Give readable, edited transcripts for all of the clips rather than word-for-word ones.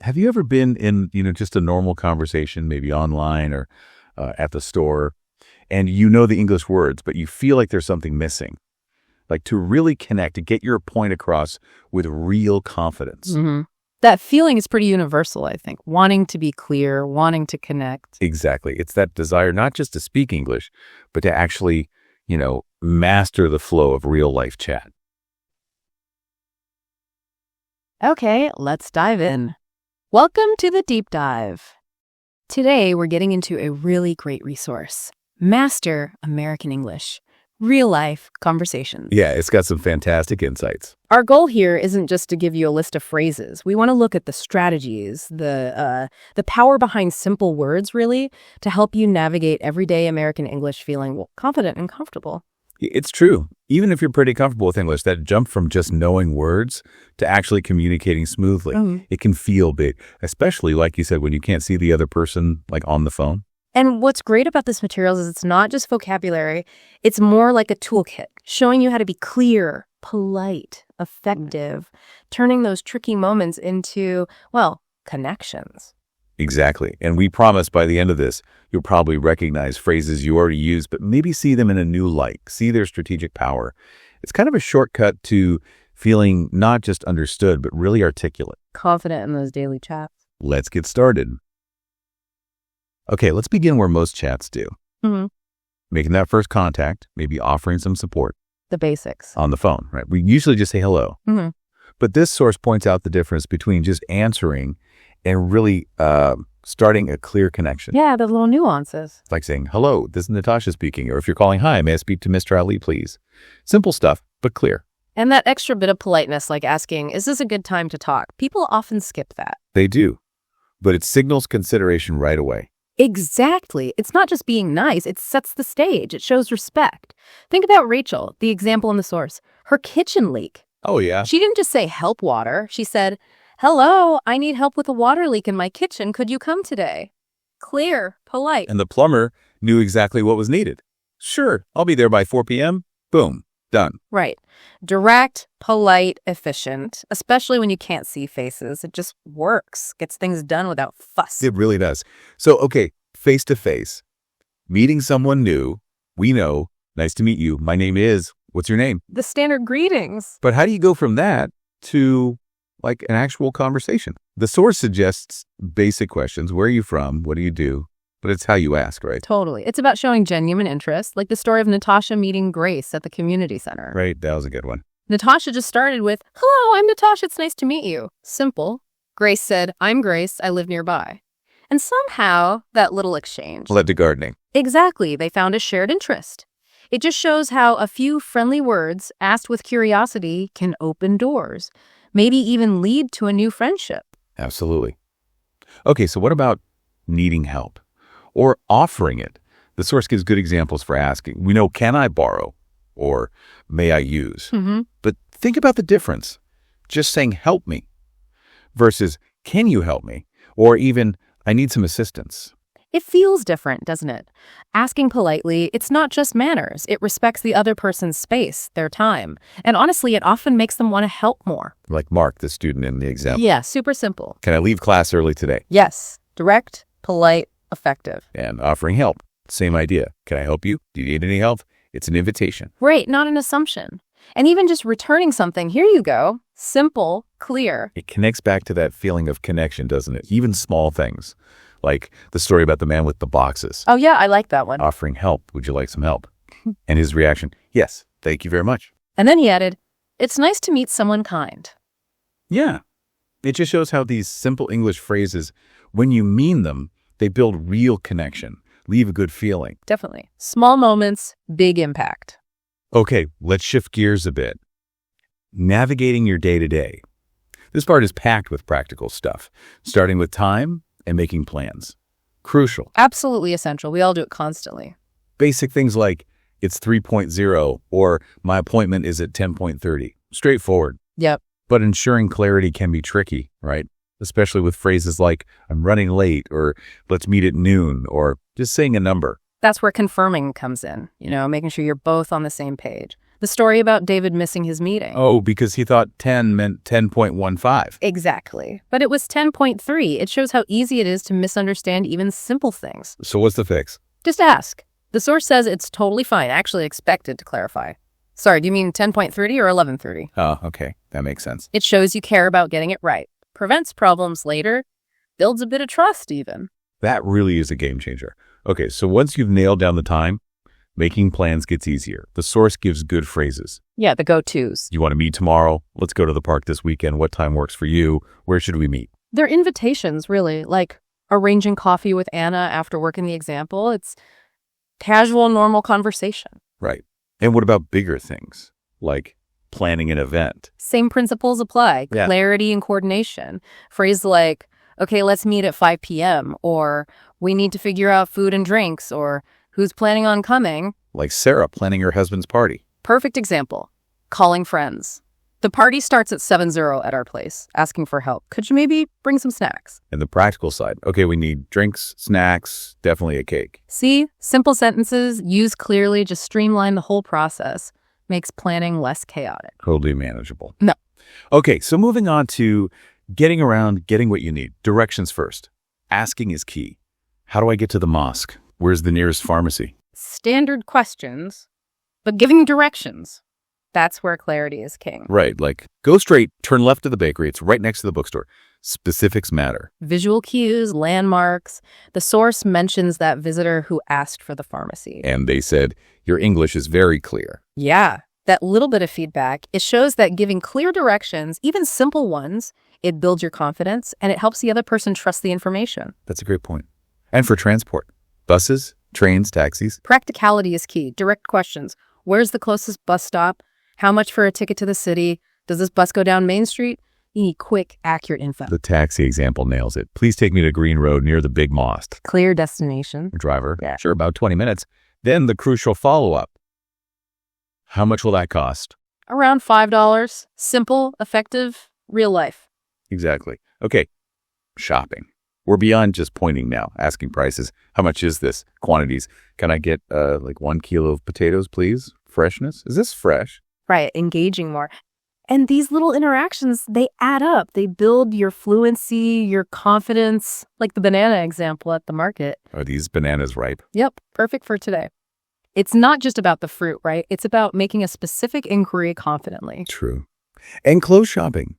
Have you ever been in, just a normal conversation, maybe online or at the store, and you know the English words, but you feel like there's something missing? Like to really connect, to get your point across with real confidence. Hmm. That feeling is pretty universal, I think. Wanting to be clear, wanting to connect. Exactly. It's that desire not just to speak English, but to actually, master the flow of real life chat. Okay, let's dive in. Welcome to the Deep Dive. Today, we're getting into a really great resource. Master American English. Real-life conversations. Yeah, it's got some fantastic insights. Our goal here isn't just to give you a list of phrases. We want to look at the strategies, the power behind simple words, really, to help you navigate everyday American English feeling confident and comfortable. It's true. Even if you're pretty comfortable with English, that jump from just knowing words to actually communicating smoothly, it can feel big, especially, like you said, when you can't see the other person, like on the phone. And what's great about this material is it's not just vocabulary. It's more like a toolkit, showing you how to be clear, polite, effective, turning those tricky moments into, connections. Exactly. And we promise by the end of this, you'll probably recognize phrases you already use, but maybe see them in a new light, see their strategic power. It's kind of a shortcut to feeling not just understood, but really articulate. Confident in those daily chats. Let's get started. Okay, let's begin where most chats do. Making that first contact, maybe offering some support. The basics. On the phone, right? We usually just say hello. But this source points out the difference between just answering and really starting a clear connection. Yeah, the little nuances. It's like saying, hello, this is Natasha speaking. Or if you're calling, hi, may I speak to Mr. Ali, please? Simple stuff, but clear. And that extra bit of politeness, like asking, is this a good time to talk? People often skip that. They do. But it signals consideration right away. Exactly. It's not just being nice. It sets the stage. It shows respect. Think about Rachel, the example in the source. Her kitchen leak. Oh, yeah. She didn't just say help water. She said, hello, I need help with a water leak in my kitchen. Could you come today? Clear, polite. And the plumber knew exactly what was needed. Sure, I'll be there by 4 p.m. Boom, done. Right. Direct, polite, efficient, especially when you can't see faces. It just works. Gets things done without fuss. It really does. So, okay, face-to-face, meeting someone new, we know, nice to meet you, my name is, what's your name? The standard greetings. But how do you go from that to like an actual conversation? The source suggests basic questions. Where are you from? What do you do? But it's how you ask, right? Totally. It's about showing genuine interest, like the story of Natasha meeting Grace at the community center. Right, that was a good one. Natasha just started with, hello, I'm Natasha, it's nice to meet you. Simple. Grace said, I'm Grace, I live nearby. And somehow, that little exchange led to gardening. Exactly. They found a shared interest. It just shows how a few friendly words asked with curiosity can open doors, maybe even lead to a new friendship. Absolutely. Okay, so what about needing help or offering it? The source gives good examples for asking. We know, can I borrow or may I use? But think about the difference. Just saying, help me versus can you help me? Or even, I need some assistance. It feels different, doesn't it? Asking politely, it's not just manners. It respects the other person's space, their time. And honestly, it often makes them want to help more. Like Mark, the student in the example. Yeah, super simple. Can I leave class early today? Yes. Direct, polite, effective. And offering help. Same idea. Can I help you? Do you need any help? It's an invitation. Right, not an assumption. And even just returning something, here you go. Simple, clear. It connects back to that feeling of connection, doesn't it? Even small things. Like the story about the man with the boxes. Oh, yeah, I like that one. Offering help. Would you like some help? And his reaction, yes, thank you very much. And then he added, it's nice to meet someone kind. Yeah. It just shows how these simple English phrases, when you mean them, they build real connection, leave a good feeling. Definitely. Small moments, big impact. Okay, let's shift gears a bit. Navigating your day-to-day. This part is packed with practical stuff, starting with time and making plans. Crucial. Absolutely essential. We all do it constantly. Basic things like, it's 3.0 or my appointment is at 10.30. Straightforward. Yep. But ensuring clarity can be tricky, right? Especially with phrases like, I'm running late, or let's meet at noon, or just saying a number. That's where confirming comes in, making sure you're both on the same page. The story about David missing his meeting. Oh, because he thought 10 meant 10.15. Exactly. But it was 10.3. It shows how easy it is to misunderstand even simple things. So what's the fix? Just ask. The source says it's totally fine, actually expected to clarify. Sorry, do you mean 10.30 or 11:30? Oh, okay. That makes sense. It shows you care about getting it right. Prevents problems later. Builds a bit of trust even. That really is a game changer. Okay, so once you've nailed down the time, making plans gets easier. The source gives good phrases. Yeah, the go-tos. You want to meet tomorrow? Let's go to the park this weekend. What time works for you? Where should we meet? They're invitations, really, like arranging coffee with Anna after work in the example. It's casual, normal conversation. Right. And what about bigger things, like planning an event? Same principles apply. Yeah. Clarity and coordination. Phrase like, okay, let's meet at 5 p.m., or we need to figure out food and drinks, or who's planning on coming? Like Sarah planning her husband's party. Perfect example. Calling friends. The party starts at 7:00 at our place, asking for help. Could you maybe bring some snacks? And the practical side. Okay, we need drinks, snacks, definitely a cake. See? Simple sentences, used clearly, just streamline the whole process. Makes planning less chaotic. Totally manageable. No. Okay, so moving on to getting around, getting what you need. Directions first. Asking is key. How do I get to the mosque? Where's the nearest pharmacy? Standard questions, but giving directions. That's where clarity is king. Right, like go straight, turn left to the bakery. It's right next to the bookstore. Specifics matter. Visual cues, landmarks. The source mentions that visitor who asked for the pharmacy. And they said, your English is very clear. Yeah, that little bit of feedback, it shows that giving clear directions, even simple ones, it builds your confidence and it helps the other person trust the information. That's a great point. And for transport, buses, trains, taxis. Practicality is key. Direct questions. Where's the closest bus stop? How much for a ticket to the city? Does this bus go down Main Street? You need quick, accurate info. The taxi example nails it. Please take me to Green Road near the big mosque. Clear destination. Driver, Yeah. Sure, about 20 minutes. Then the crucial follow-up. How much will that cost? Around $5. Simple, effective, real life. Exactly. Okay, shopping. We're beyond just pointing now, asking prices. How much is this? Quantities. Can I get like 1 kilo of potatoes, please? Freshness? Is this fresh? Right, engaging more. And these little interactions, they add up. They build your fluency, your confidence, like the banana example at the market. Are these bananas ripe? Yep, perfect for today. It's not just about the fruit, right? It's about making a specific inquiry confidently. True. And clothes shopping.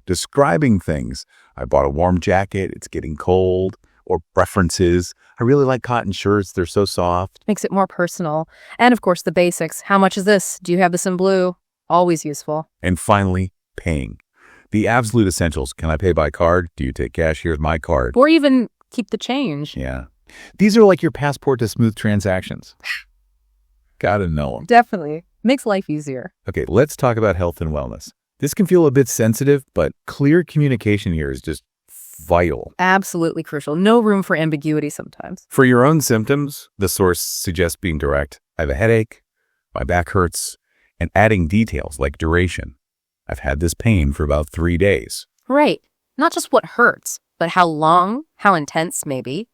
Describing things. I bought a warm jacket. It's getting cold. Or preferences. I really like cotton shirts. They're so soft. Makes it more personal. And of course, the basics. How much is this? Do you have this in blue? Always useful. And finally, paying. The absolute essentials. Can I pay by card? Do you take cash? Here's my card. Or even keep the change. Yeah. These are like your passport to smooth transactions. Gotta know them. Definitely. Makes life easier. Okay, let's talk about health and wellness. This can feel a bit sensitive, but clear communication here is just vital. Absolutely crucial. No room for ambiguity sometimes. For your own symptoms, the source suggests being direct. I have a headache, my back hurts, and adding details like duration. I've had this pain for about 3 days. Right. Not just what hurts, but how long, how intense maybe.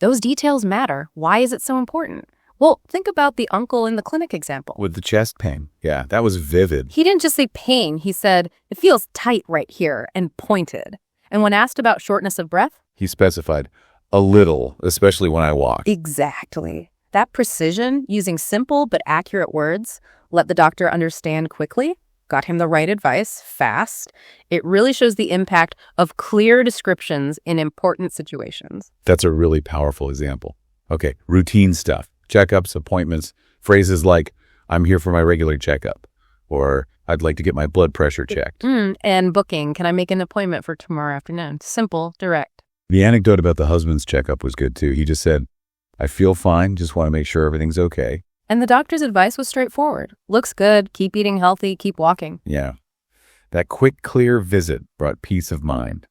Those details matter. Why is it so important? Well, think about the uncle in the clinic example. With the chest pain. Yeah, that was vivid. He didn't just say pain. He said, it feels tight right here and pointed. And when asked about shortness of breath? He specified, a little, especially when I walk. Exactly. That precision, using simple but accurate words, let the doctor understand quickly, got him the right advice fast. It really shows the impact of clear descriptions in important situations. That's a really powerful example. Okay, routine stuff. Checkups, appointments, phrases like, I'm here for my regular checkup, or I'd like to get my blood pressure checked. And booking, can I make an appointment for tomorrow afternoon? Simple, direct. The anecdote about the husband's checkup was good too. He just said, I feel fine, just want to make sure everything's okay. And the doctor's advice was straightforward. Looks good, keep eating healthy, keep walking. Yeah. That quick, clear visit brought peace of mind.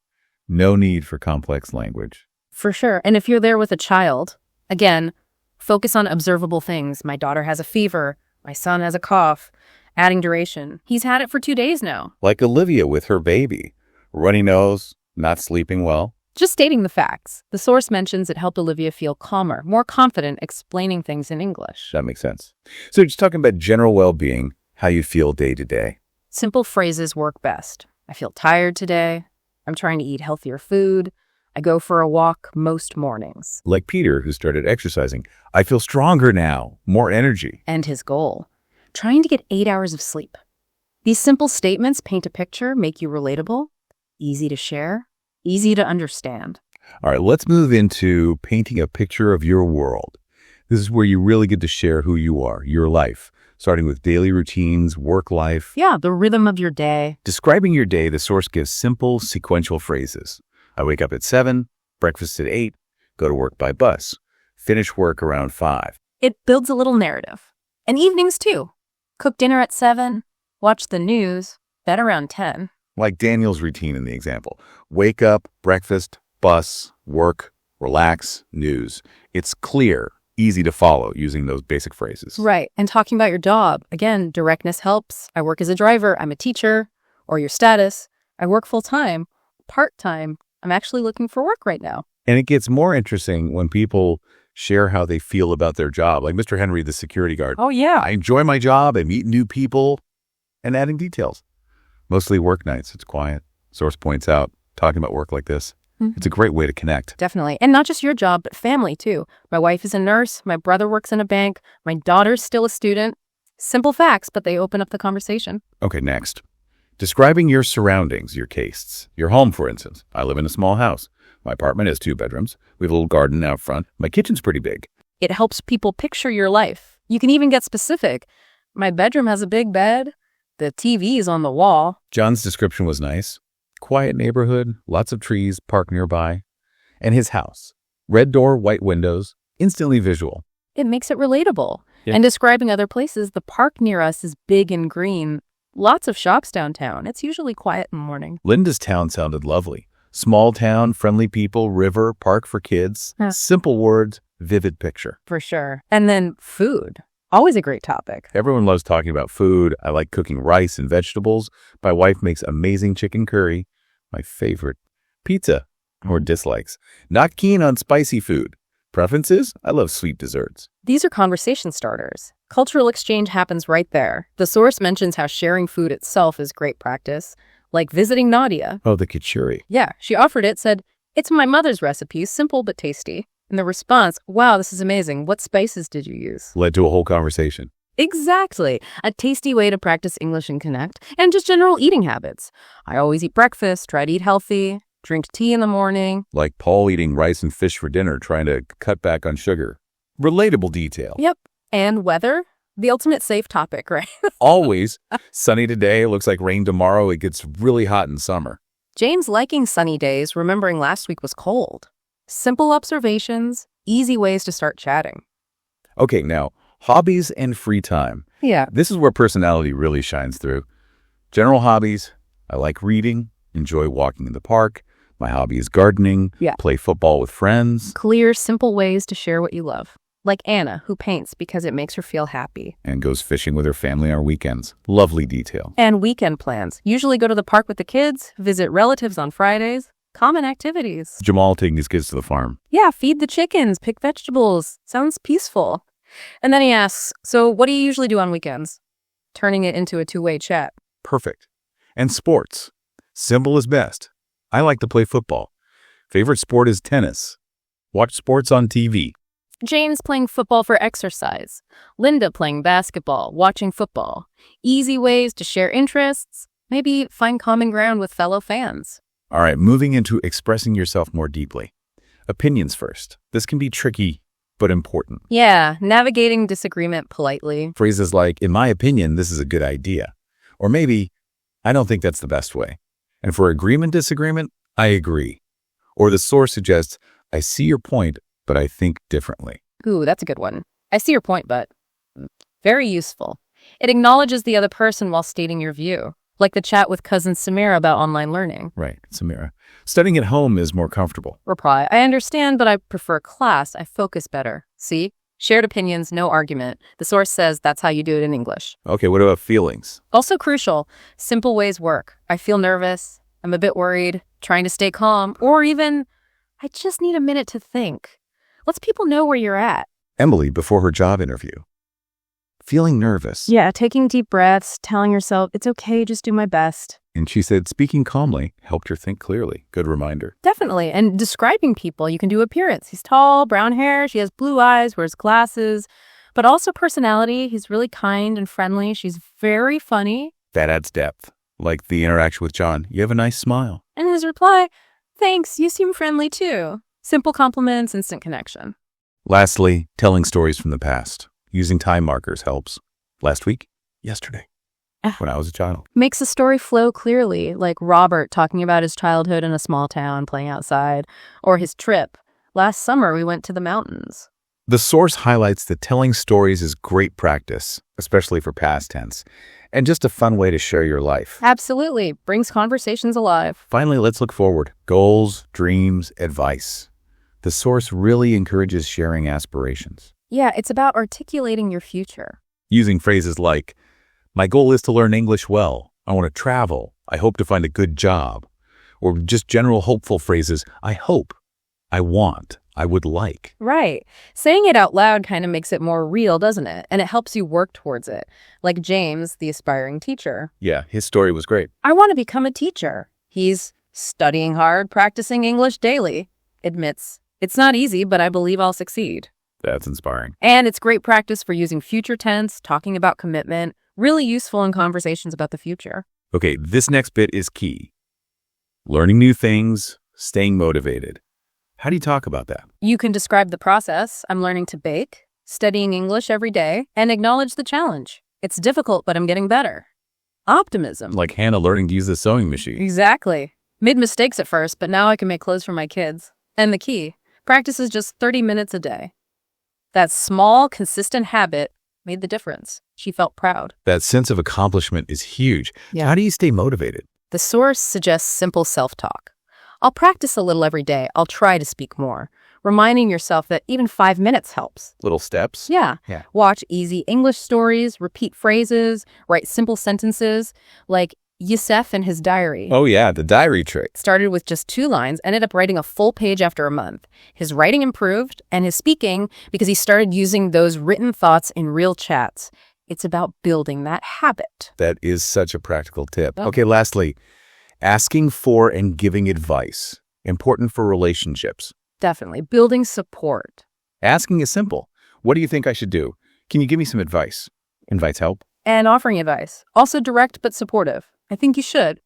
No need for complex language. For sure. And if you're there with a child, again, focus on observable things. My daughter has a fever. My son has a cough. Adding duration. He's had it for 2 days now. Like Olivia with her baby. Runny nose, not sleeping well. Just stating the facts. The source mentions it helped Olivia feel calmer, more confident explaining things in English. That makes sense. So just talking about general well-being, how you feel day to day. Simple phrases work best. I feel tired today. I'm trying to eat healthier food. I go for a walk most mornings. Like Peter, who started exercising. I feel stronger now, more energy. And his goal, trying to get 8 hours of sleep. These simple statements paint a picture, make you relatable, easy to share, easy to understand. All right, let's move into painting a picture of your world. This is where you really get to share who you are, your life, starting with daily routines, work life. Yeah, the rhythm of your day. Describing your day, the source gives simple, sequential phrases. I wake up at 7, breakfast at 8, go to work by bus, finish work around 5. It builds a little narrative. And evenings too. Cook dinner at 7, watch the news, bed around 10. Like Daniel's routine in the example. Wake up, breakfast, bus, work, relax, news. It's clear, easy to follow using those basic phrases. Right. And talking about your job, again, directness helps. I work as a driver, I'm a teacher. Or your status, I work full-time, part-time. I'm actually looking for work right now. And it gets more interesting when people share how they feel about their job. Like Mr. Henry, the security guard. Oh, yeah. I enjoy my job. I meet new people, and adding details. Mostly work nights. It's quiet. Source points out, talking about work like this. It's a great way to connect. Definitely. And not just your job, but family too. My wife is a nurse. My brother works in a bank. My daughter's still a student. Simple facts, but they open up the conversation. Okay, next. Describing your surroundings, your tastes. Your home, for instance. I live in a small house. My apartment has 2 bedrooms. We have a little garden out front. My kitchen's pretty big. It helps people picture your life. You can even get specific. My bedroom has a big bed. The TV is on the wall. John's description was nice. Quiet neighborhood, lots of trees, park nearby. And his house. Red door, white windows, instantly visual. It makes it relatable. Yeah. And describing other places, the park near us is big and green. Lots of shops downtown. It's usually quiet in the morning. Linda's town sounded lovely. Small town, friendly people, river, park for kids. Huh. Simple words, vivid picture. For sure. And then food. Always a great topic. Everyone loves talking about food. I like cooking rice and vegetables. My wife makes amazing chicken curry. My favorite, pizza, or dislikes. Not keen on spicy food. Preferences? I love sweet desserts. These are conversation starters. Cultural exchange happens right there. The source mentions how sharing food itself is great practice, like visiting Nadia. Oh, the kachuri. Yeah, she offered it, said, "It's my mother's recipe, simple but tasty." And the response, "Wow, this is amazing. What spices did you use?" Led to a whole conversation. Exactly. A tasty way to practice English and connect, and just general eating habits. I always eat breakfast, try to eat healthy, drink tea in the morning. Like Paul eating rice and fish for dinner, trying to cut back on sugar. Relatable detail. Yep. And weather, the ultimate safe topic, right? Always. Sunny today, looks like rain tomorrow. It gets really hot in summer. James liking sunny days, remembering last week was cold. Simple observations, easy ways to start chatting. Okay, now, hobbies and free time. Yeah. This is where personality really shines through. General hobbies, I like reading, enjoy walking in the park. My hobby is gardening, Yeah. play football with friends, Clear, simple ways to share what you love. Like Anna, who paints because it makes her feel happy. and goes fishing with her family on weekends. Lovely detail. And weekend plans. Usually go to the park with the kids, visit relatives on Fridays. Common activities. Jamal taking his kids to the farm. Yeah, feed the chickens, pick vegetables. Sounds peaceful. And then he asks, so what do you usually do on weekends? Turning it into a two-way chat. Perfect. And sports. Simple is best. I like to play football. Favorite sport is tennis. Watch sports on TV. James playing football for exercise. Linda playing basketball, watching football. Easy ways to share interests. Maybe find common ground with fellow fans. All right, moving into expressing yourself more deeply. Opinions first. This can be tricky, but important. Yeah, navigating disagreement politely. Phrases like, in my opinion, this is a good idea. Or maybe, I don't think that's the best way. And for agreement, disagreement, I agree. Or the source suggests, I see your point, but I think differently. Ooh, that's a good one. I see your point, but very useful. It acknowledges the other person while stating your view, like the chat with cousin Samira about online learning. Right, Samira. Studying at home is more comfortable. Reply, I understand, but I prefer class. I focus better. See? Shared opinions, no argument. The source says that's how you do it in English. Okay, what about feelings? Also crucial, simple ways work. I feel nervous. I'm a bit worried, trying to stay calm, or even, I just need a minute to think. Lets people know where you're at. Emily before her job interview. feeling nervous. Yeah, taking deep breaths, telling yourself, it's okay, just do my best. And she said speaking calmly helped her think clearly. Good reminder. Definitely. And describing people, you can do appearance. He's tall, brown hair, she has blue eyes, wears glasses, but also personality. He's really kind and friendly. She's very funny. That adds depth. Like the interaction with John. You have a nice smile. And his reply, thanks, you seem friendly too. Simple compliments, instant connection. Lastly, telling stories from the past. Using time markers helps. Last week? Yesterday. When I was a child. Makes the story flow clearly, like Robert talking about his childhood in a small town playing outside, or his trip. Last summer, we went to the mountains. The source highlights that telling stories is great practice, especially for past tense, and just a fun way to share your life. Absolutely. Brings conversations alive. Finally, let's look forward. Goals, dreams, advice. The source really encourages sharing aspirations. Yeah, it's about articulating your future. Using phrases like, my goal is to learn English well. I want to travel. I hope to find a good job. Or just general hopeful phrases, I hope, I want, I would like. Right. Saying it out loud kind of makes it more real, doesn't it? And it helps you work towards it. Like James, the aspiring teacher. Yeah, his story was great. I want to become a teacher. He's studying hard, practicing English daily. Admits, it's not easy, but I believe I'll succeed. That's inspiring. And it's great practice for using future tense, talking about commitment, really useful in conversations about the future. Okay, this next bit is key. Learning new things, staying motivated. How do you talk about that? You can describe the process. I'm learning to bake, studying English every day, and acknowledge the challenge. It's difficult, but I'm getting better. Optimism. Like Hannah learning to use the sewing machine. Exactly. Made mistakes at first, but now I can make clothes for my kids. And the key, practice is just 30 minutes a day. That small, consistent habit made the difference. She felt proud. That sense of accomplishment is huge. Yeah. How do you stay motivated? The source suggests simple self-talk. I'll practice a little every day. I'll try to speak more. Reminding yourself that even 5 minutes helps. Little steps? Yeah. Watch easy English stories, repeat phrases, write simple sentences, like Yusef in his diary. Oh yeah, the diary trick. Started with just 2 lines, ended up writing a full page after a month. His writing improved, and his speaking, because he started using those written thoughts in real chats. It's about building that habit. That is such a practical tip. Oh. Okay, lastly, asking for and giving advice. Important for relationships. Definitely. Building support. Asking is simple. What do you think I should do? Can you give me some advice? Invites help. And offering advice. Also direct but supportive. I think you should.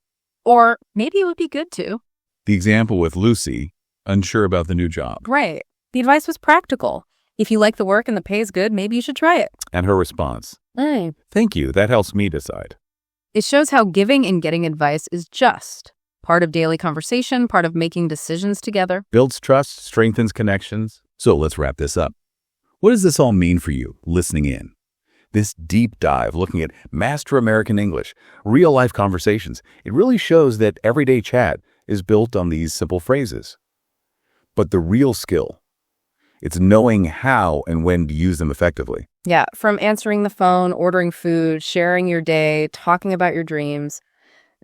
Or maybe it would be good to. The example with Lucy, unsure about the new job. Right. The advice was practical. If you like the work and the pay is good, maybe you should try it. And her response. Hey. Thank you. That helps me decide. It shows how giving and getting advice is just part of daily conversation, part of making decisions together. Builds trust, strengthens connections. So let's wrap this up. What does this all mean for you, listening in? This deep dive looking at Master American English, real-life conversations, it really shows that everyday chat is built on these simple phrases. But the real skill, it's knowing how and when to use them effectively. Yeah, from answering the phone, ordering food, sharing your day, talking about your dreams.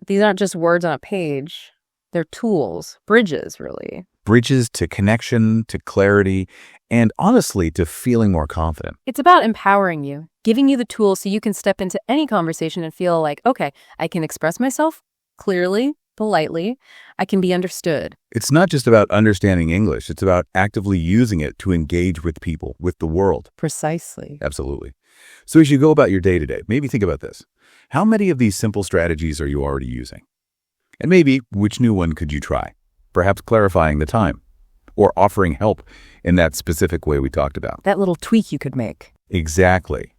These aren't just words on a page. They're tools, bridges, really. Bridges to connection, to clarity, and honestly, to feeling more confident. It's about empowering you, giving you the tools so you can step into any conversation and feel like, okay, I can express myself clearly, politely. I can be understood. It's not just about understanding English. It's about actively using it to engage with people, with the world. Precisely. Absolutely. So as you go about your day-to-day, maybe think about this. How many of these simple strategies are you already using? And maybe which new one could you try? Perhaps clarifying the time or offering help in that specific way we talked about. That little tweak you could make. Exactly.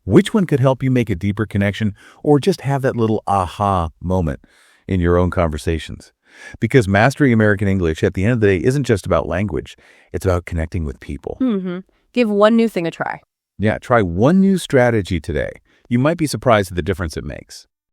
Which one could help you make a deeper connection or just have that little aha moment in your own conversations? Because mastering American English at the end of the day isn't just about language. It's about connecting with people. Mm-hmm. Give one new thing a try. Yeah, try one new strategy today. You might be surprised at the difference it makes.